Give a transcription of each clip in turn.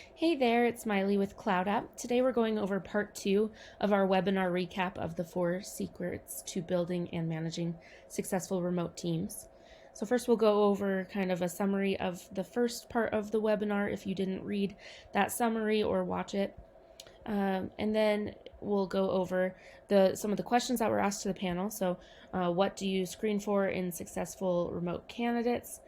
Hey there, it's Miley with Cloud App. Today we're going over part 2 of our webinar recap of the 4 secrets to building and managing successful remote teams. So first we'll go over kind of a summary of the first part of the webinar if you didn't read that summary or watch it. And then we'll go over some of the questions that were asked to the panel. So what do you screen for in successful remote candidates?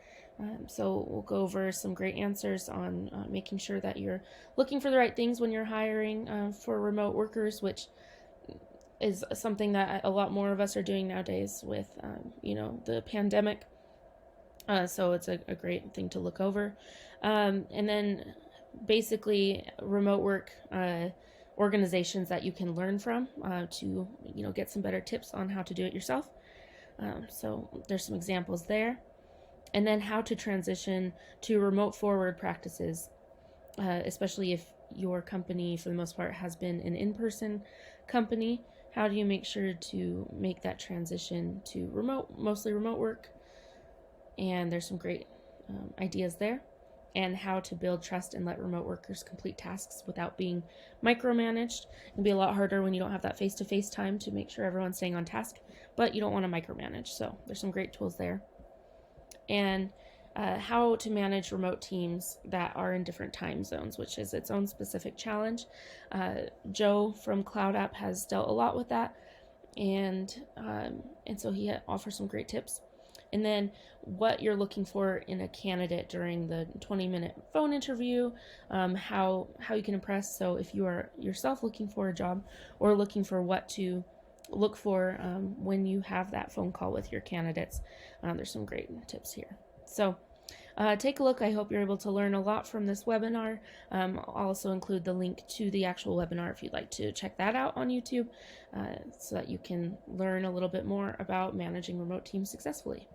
So we'll go over some great answers on making sure that you're looking for the right things when you're hiring for remote workers, which is something that a lot more of us are doing nowadays with, the pandemic. So it's a great thing to look over. And then basically remote work organizations that you can learn from to, get some better tips on how to do it yourself. So there's some examples there. And then how to transition to remote forward practices, especially if your company, for the most part, has been an in-person company. How do you make sure to make that transition to mostly remote work? And there's some great ideas there. And how to build trust and let remote workers complete tasks without being micromanaged. It can be a lot harder when you don't have that face-to-face time to make sure everyone's staying on task, but you don't want to micromanage. So there's some great tools there. And how to manage remote teams that are in different time zones, which is its own specific challenge. Joe from Cloud App has dealt a lot with that, and so he offers some great tips. And then what you're looking for in a candidate during the 20-minute phone interview, how you can impress. So if you are yourself looking for a job or looking for what to look for when you have that phone call with your candidates, there's some great tips here. So take a look. I hope you're able to learn a lot from this webinar. I'll also include the link to the actual webinar if you'd like to check that out on YouTube so that you can learn a little bit more about managing remote teams successfully.